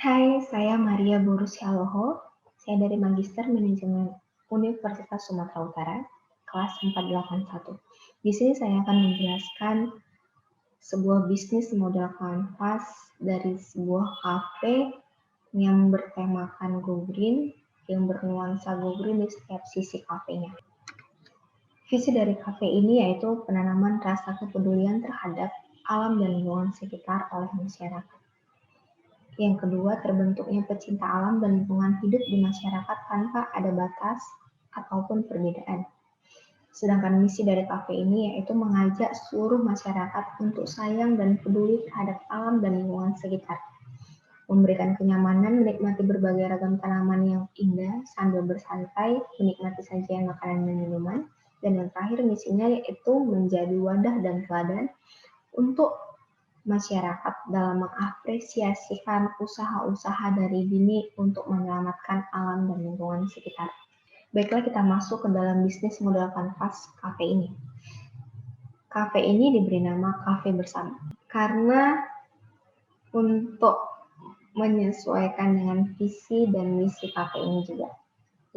Hai, saya Maria Borusialoho. Saya dari Magister Manajemen Universitas Sumatera Utara, kelas 481. Di sini saya akan menjelaskan sebuah bisnis model kanvas dari sebuah kafe yang bertemakan go green, yang bernuansa go green di setiap sisi kafenya. Visi dari kafe ini yaitu penanaman rasa kepedulian terhadap alam dan lingkungan sekitar oleh masyarakat. Yang kedua, terbentuknya pecinta alam dan lingkungan hidup di masyarakat tanpa ada batas ataupun perbedaan. Sedangkan misi dari kafe ini yaitu mengajak seluruh masyarakat untuk sayang dan peduli terhadap alam dan lingkungan sekitar. Memberikan kenyamanan menikmati berbagai ragam tanaman yang indah sambil bersantai, menikmati sajian makanan dan minuman. Dan yang terakhir misinya yaitu menjadi wadah dan teladan untuk masyarakat dalam mengapresiasikan usaha-usaha dari dini untuk menyelamatkan alam dan lingkungan sekitar. Baiklah, kita masuk ke dalam bisnis model kanvas kafe ini. Kafe ini diberi nama Kafe Bersama karena untuk menyesuaikan dengan visi dan misi kafe ini juga,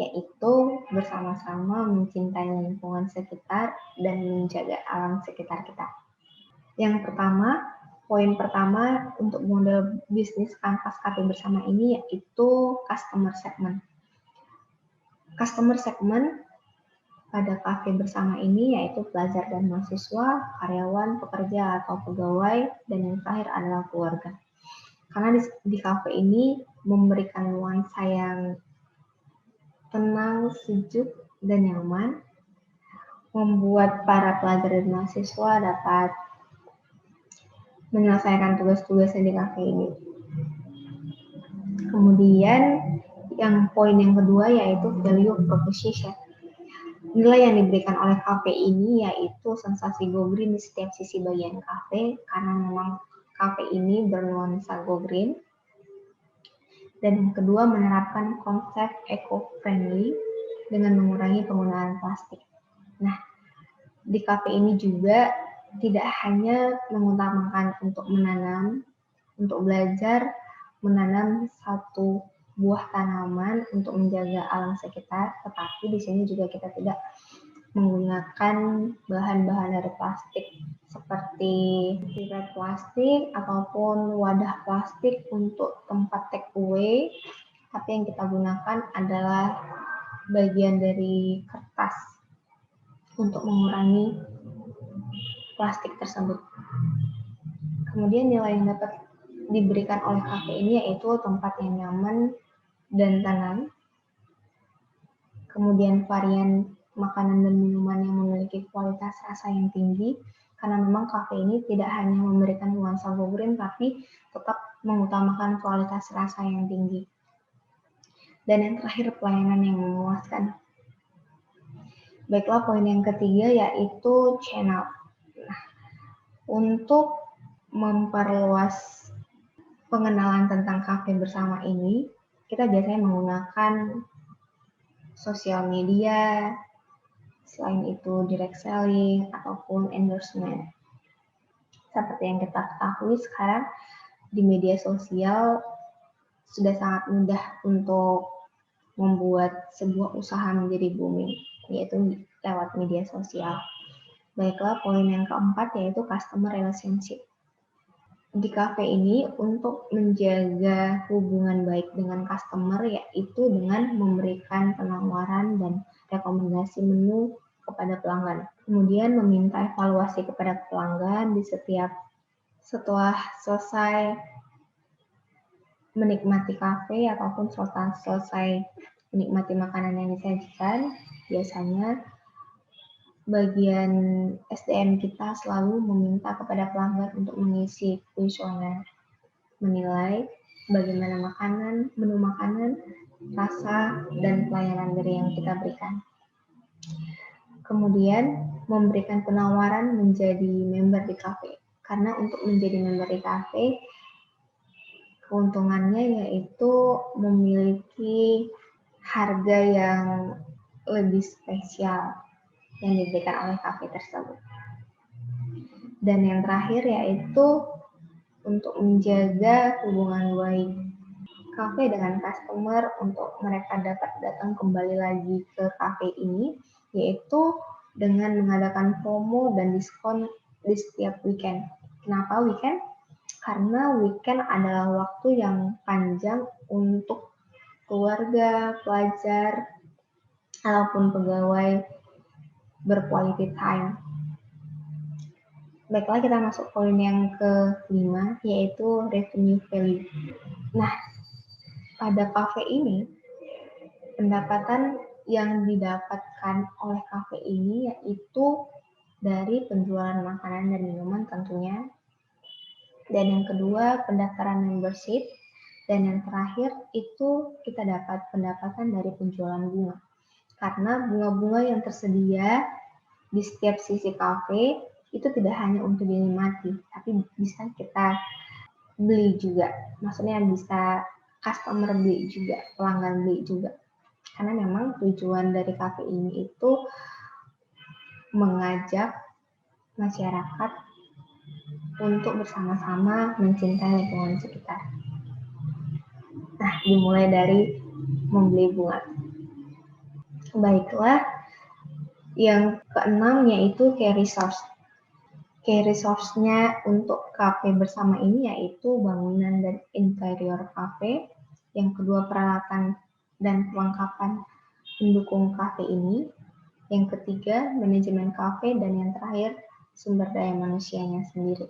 yaitu bersama-sama mencintai lingkungan sekitar dan menjaga alam sekitar kita. Yang pertama, poin pertama untuk model bisnis kanvas kafe bersama ini yaitu customer segment. Customer segment pada kafe bersama ini yaitu pelajar dan mahasiswa, karyawan, pekerja atau pegawai, dan yang terakhir adalah keluarga. Karena di kafe ini memberikan nuansa yang tenang, sejuk, dan nyaman, membuat para pelajar dan mahasiswa dapat menyelesaikan tugas-tugasnya di kafe ini. Kemudian yang poin yang kedua yaitu value proposition. Nilai yang diberikan oleh kafe ini yaitu sensasi go green di setiap sisi bagian kafe, karena memang kafe ini bernuansa go green. Dan yang kedua, menerapkan konsep eco-friendly dengan mengurangi penggunaan plastik. Nah, di kafe ini juga tidak hanya mengutamakan untuk menanam, untuk belajar menanam satu buah tanaman untuk menjaga alam sekitar, tetapi di sini juga kita tidak menggunakan bahan-bahan dari plastik seperti pipet plastik ataupun wadah plastik untuk tempat take away, tapi yang kita gunakan adalah bagian dari kertas untuk mengurangi plastik tersebut. Kemudian nilai yang dapat diberikan oleh kafe ini yaitu tempat yang nyaman dan tenang. Kemudian varian makanan dan minuman yang memiliki kualitas rasa yang tinggi, karena memang kafe ini tidak hanya memberikan nuansa go green, tapi tetap mengutamakan kualitas rasa yang tinggi. Dan yang terakhir, pelayanan yang memuaskan. Baiklah, poin yang ketiga yaitu channel. Nah, untuk memperluas pengenalan tentang kafe bersama ini, kita biasanya menggunakan sosial media, selain itu direct selling ataupun endorsement. Seperti yang kita ketahui sekarang di media sosial sudah sangat mudah untuk membuat sebuah usaha menjadi booming, yaitu lewat media sosial. Baiklah, poin yang keempat yaitu customer relationship. Di kafe ini untuk menjaga hubungan baik dengan customer yaitu dengan memberikan penawaran dan rekomendasi menu kepada pelanggan. Kemudian meminta evaluasi kepada pelanggan di setelah selesai menikmati kafe ataupun setelah selesai menikmati makanan yang disajikan, biasanya bagian SDM kita selalu meminta kepada pelanggan untuk mengisi kuesioner, menilai bagaimana menu makanan, rasa, dan pelayanan dari yang kita berikan. Kemudian memberikan penawaran menjadi member di kafe. Karena untuk menjadi member di kafe, keuntungannya yaitu memiliki harga yang lebih spesial yang diberikan oleh kafe tersebut. Dan yang terakhir yaitu untuk menjaga hubungan baik kafe dengan customer untuk mereka dapat datang kembali lagi ke kafe ini, yaitu dengan mengadakan promo dan diskon di setiap weekend. Kenapa weekend? Karena weekend adalah waktu yang panjang untuk keluarga, pelajar, ataupun pegawai berquality time. Baiklah, kita masuk poin yang kelima, yaitu revenue value. Nah, pada kafe ini, pendapatan yang didapatkan oleh kafe ini yaitu dari penjualan makanan dan minuman tentunya. Dan yang kedua, pendaftaran membership. Dan yang terakhir, itu kita dapat pendapatan dari penjualan bunga. Karena bunga-bunga yang tersedia di setiap sisi kafe itu tidak hanya untuk dinikmati, tapi bisa kita beli juga. Maksudnya bisa customer beli juga, pelanggan beli juga. Karena memang tujuan dari kafe ini itu mengajak masyarakat untuk bersama-sama mencintai lingkungan sekitar. Nah, dimulai dari membeli bunga. Baiklah, yang keenam yaitu key resource. Key resource-nya untuk kafe bersama ini yaitu bangunan dan interior kafe. Yang kedua, peralatan dan perlengkapan pendukung kafe ini. Yang ketiga, manajemen kafe. Dan yang terakhir, sumber daya manusianya sendiri.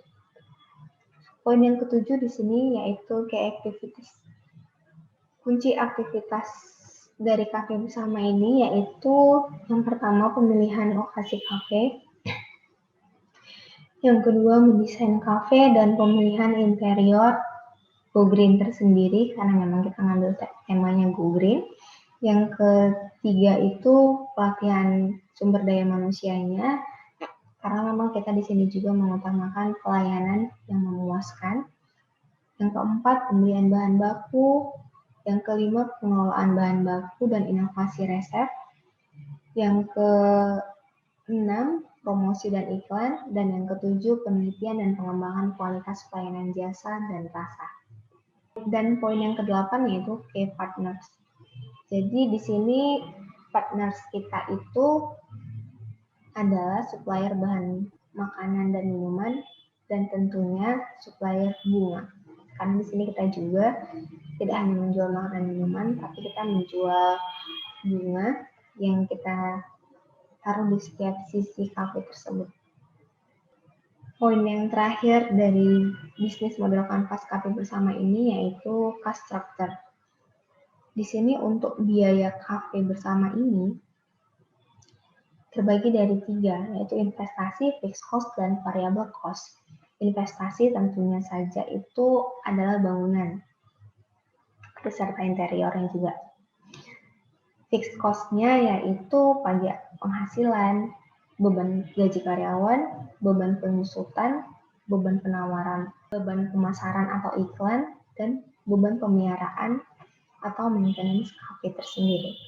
Poin yang ketujuh di sini yaitu key activities. Kunci aktivitas dari kafe bersama ini yaitu yang pertama, pemilihan lokasi kafe. Yang kedua, mendesain kafe dan pemilihan interior Go Green tersendiri, karena memang kita ngambil temanya Go Green. Yang ketiga itu pelatihan sumber daya manusianya, karena memang kita di sini juga mengutamakan pelayanan yang memuaskan. Yang keempat, pembelian bahan baku. Yang kelima, pengelolaan bahan baku dan inovasi resep. Yang keenam, promosi dan iklan. Dan yang ketujuh, penelitian dan pengembangan kualitas pelayanan jasa dan rasa. Dan poin yang kedelapan yaitu key partners. Jadi di sini partners kita itu adalah supplier bahan makanan dan minuman dan tentunya supplier bunga. Karena di sini kita juga tidak hanya menjual makanan dan minuman, tapi kita menjual bunga yang kita taruh di setiap sisi kafe tersebut. Poin yang terakhir dari bisnis model kanvas kafe bersama ini yaitu cost structure. Di sini untuk biaya kafe bersama ini terbagi dari 3, yaitu investasi, fixed cost, dan variable cost. Investasi tentunya saja itu adalah bangunan beserta interiornya juga. Fixed cost-nya yaitu pajak penghasilan, beban gaji karyawan, beban pengusutan, beban penawaran, beban pemasaran atau iklan, dan beban pemeliharaan atau maintenance kafe tersendiri.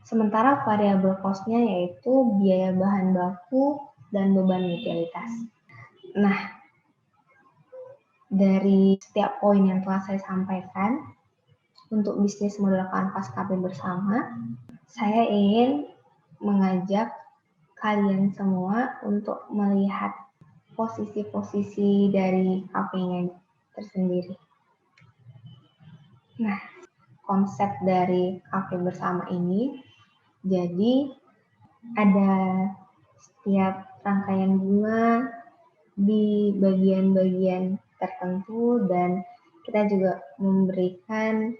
Sementara variable cost-nya yaitu biaya bahan baku dan beban utilitas. Nah, dari setiap poin yang telah saya sampaikan, untuk bisnis model kanvas kafe bersama, saya ingin mengajak kalian semua untuk melihat posisi-posisi dari kafenya tersendiri. Nah, konsep dari kafe bersama ini, jadi ada setiap rangkaian bunga di bagian-bagian tertentu dan kita juga memberikan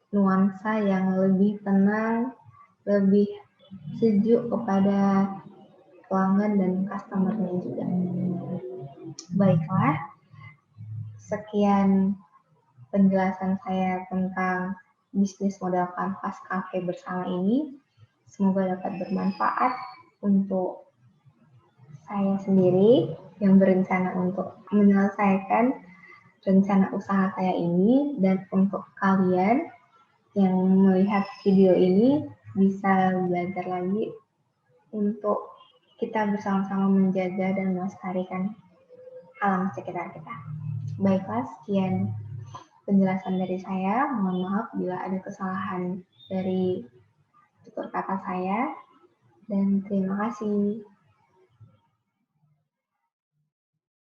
nuansa yang lebih tenang, lebih sejuk kepada pelanggan dan customer-nya juga. Baiklah, sekian penjelasan saya tentang bisnis model kanvas kafe bersama ini. Semoga dapat bermanfaat untuk saya sendiri yang berencana untuk menyelesaikan rencana usaha saya ini, dan untuk kalian yang melihat video ini bisa belajar lagi untuk kita bersama-sama menjaga dan melestarikan alam sekitar kita. Baiklah, sekian penjelasan dari saya. Mohon maaf bila ada kesalahan dari tutur kata saya, dan terima kasih.